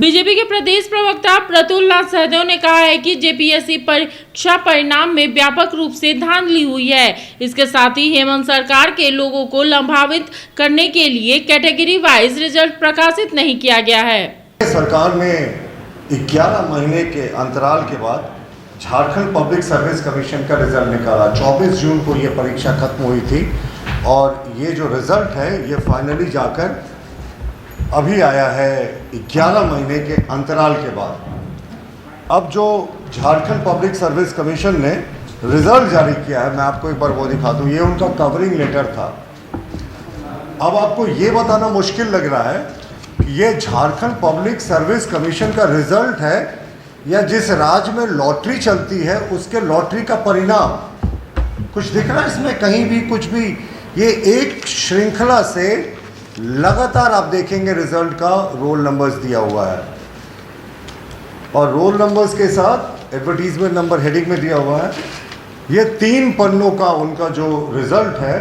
BJP के प्रदेश प्रवक्ता प्रतुल नाथ सहदेव ने कहा है कि जेपीएससी परीक्षा परिणाम में व्यापक रूप से धांधली हुई है। इसके साथ ही हेमंत सरकार के लोगों को लाभान्वित करने के लिए कैटेगरी वाइज रिजल्ट प्रकाशित नहीं किया गया है। सरकार ने 11 महीने के अंतराल के बाद झारखंड पब्लिक सर्विस कमीशन का रिजल्ट निकाला। 24 जून को ये परीक्षा खत्म हुई थी और ये जो रिजल्ट है ये फाइनली जाकर अभी आया है 11 महीने के अंतराल के बाद। अब जो झारखंड पब्लिक सर्विस कमीशन ने रिजल्ट जारी किया है, मैं आपको एक बार वो दिखा दूँ, ये उनका कवरिंग लेटर था। अब आपको ये बताना मुश्किल लग रहा है कि ये झारखंड पब्लिक सर्विस कमीशन का रिजल्ट है या जिस राज्य में लॉटरी चलती है उसके लॉटरी का परिणाम। कुछ दिख रहा है इसमें कहीं भी कुछ भी? ये एक श्रृंखला से लगातार आप देखेंगे रिजल्ट का रोल नंबर्स दिया हुआ है और रोल नंबर्स के साथ एडवर्टीजमेंट नंबर हेडिंग में दिया हुआ है। ये 3 पन्नों का उनका जो रिजल्ट है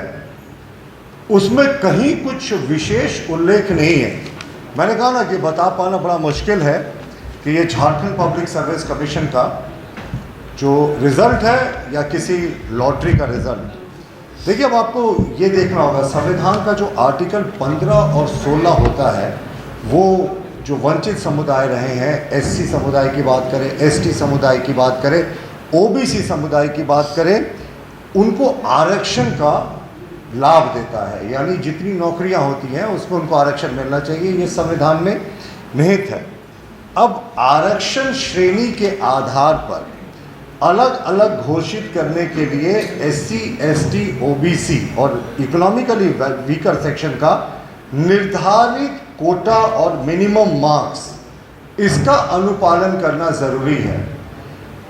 उसमें कहीं कुछ विशेष उल्लेख नहीं है। मैंने कहा ना कि बता पाना बड़ा मुश्किल है कि ये झारखंड पब्लिक सर्विस कमीशन का जो रिजल्ट है या किसी लॉटरी का रिजल्ट। देखिए, अब आपको ये देखना होगा संविधान का जो आर्टिकल 15 और 16 होता है, वो जो वंचित समुदाय रहे हैं, एससी समुदाय की बात करें, एसटी समुदाय की बात करें, ओबीसी समुदाय की बात करें, उनको आरक्षण का लाभ देता है। यानी जितनी नौकरियां होती हैं उसमें उनको आरक्षण मिलना चाहिए, ये संविधान में निहित है। अब आरक्षण श्रेणी के आधार पर अलग अलग घोषित करने के लिए एससी, एसटी, ओबीसी और इकोनॉमिकली वीकर सेक्शन का निर्धारित कोटा और मिनिमम मार्क्स, इसका अनुपालन करना ज़रूरी है।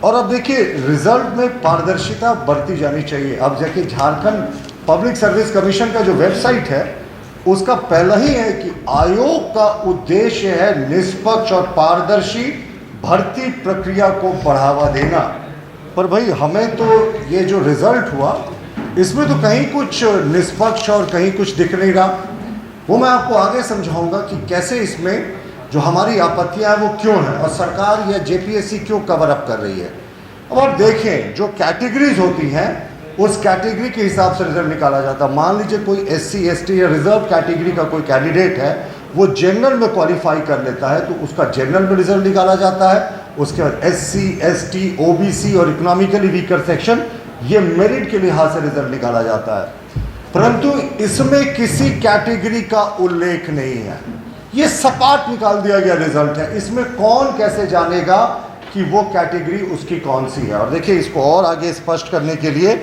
और अब देखिए, रिजल्ट में पारदर्शिता बरती जानी चाहिए। अब देखिए, झारखंड पब्लिक सर्विस कमीशन का जो वेबसाइट है उसका पहला ही है कि आयोग का उद्देश्य है निष्पक्ष और पारदर्शी भर्ती प्रक्रिया को बढ़ावा देना। पर भाई, हमें तो ये जो रिजल्ट हुआ इसमें तो कहीं कुछ निष्पक्ष और कहीं कुछ दिख नहीं रहा। वो मैं आपको आगे समझाऊंगा कि कैसे इसमें जो हमारी आपत्तियां हैं वो क्यों हैं और सरकार या जेपीएससी क्यों कवर अप कर रही है। अब आप देखें, जो कैटेगरीज होती हैं उस कैटेगरी के हिसाब से रिजल्ट निकाला जाता है। मान लीजिए कोई एससी, एसटी या रिजर्व कैटेगरी का कोई कैंडिडेट है, वो जनरल में क्वालिफाई कर लेता है तो उसका जनरल में रिजल्ट निकाला जाता है। उसके बाद एससी, एसटी, ओबीसी और इकोनॉमिकली वीकर सेक्शन, ये मेरिट के लिहाज से रिजल्ट निकाला जाता है। परंतु इसमें किसी कैटेगरी का उल्लेख नहीं है, ये सपाट निकाल दिया गया रिजल्ट है। इसमें कौन कैसे जानेगा कि वो कैटेगरी उसकी कौन सी है। और देखिए, इसको और आगे स्पष्ट करने के लिए,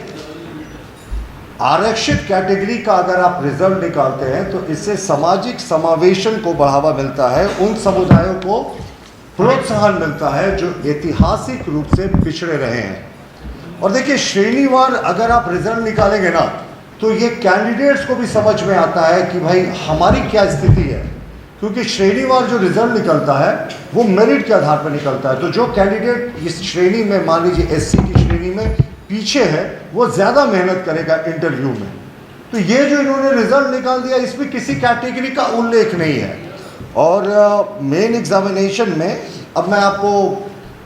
आरक्षित कैटेगरी का अगर आप रिजल्ट निकालते हैं तो इससे सामाजिक समावेशन को बढ़ावा मिलता है, उन समुदायों को प्रोत्साहन मिलता है जो ऐतिहासिक रूप से पिछड़े रहे हैं। और देखिए, श्रेणीवार अगर आप रिजल्ट निकालेंगे ना तो ये कैंडिडेट्स को भी समझ में आता है कि भाई हमारी क्या स्थिति है, क्योंकि श्रेणीवार जो रिजल्ट निकलता है वो मेरिट के आधार पर निकलता है। तो जो कैंडिडेट इस श्रेणी में, मान लीजिए एससी की श्रेणी में पीछे है, वो ज़्यादा मेहनत करेगा इंटरव्यू में। तो ये जो इन्होंने रिजल्ट निकाल दिया, इसमें किसी कैटेगरी का उल्लेख नहीं है। और मेन एग्जामिनेशन में अब मैं आपको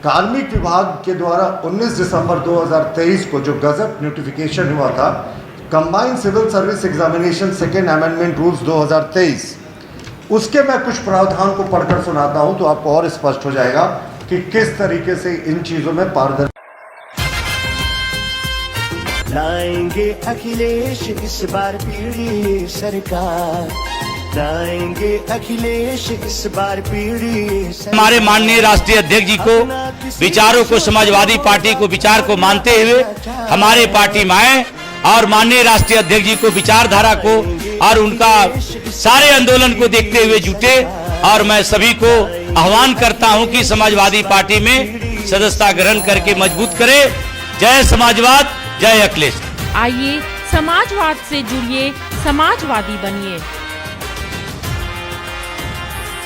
कार्मिक विभाग के द्वारा 19 दिसंबर 2023 को जो गजट नोटिफिकेशन हुआ था, combined civil service examination second amendment rules 2023, उसके मैं कुछ प्रावधान को पढ़कर सुनाता हूं तो आपको और स्पष्ट हो जाएगा कि किस तरीके से इन चीजों में पारदर्शिता लाएंगे अखिलेश इस बार पीढ़ी सरकार, लाएंगे अखिलेश इस बार पीढ़ी सरकार। हमारे माननीय राष्ट्रीय अध्यक्ष जी को विचारों को, समाजवादी पार्टी को विचार को मानते हुए हमारे पार्टी में आए और माननीय राष्ट्रीय अध्यक्ष जी को विचारधारा को और उनका सारे आंदोलन को देखते हुए जुटे। और मैं सभी को आह्वान करता हूं कि समाजवादी पार्टी में सदस्यता ग्रहण करके मजबूत करें। जय समाजवाद, जय अखिलेश। आइए समाजवाद से जुड़िए, समाजवादी बनिए।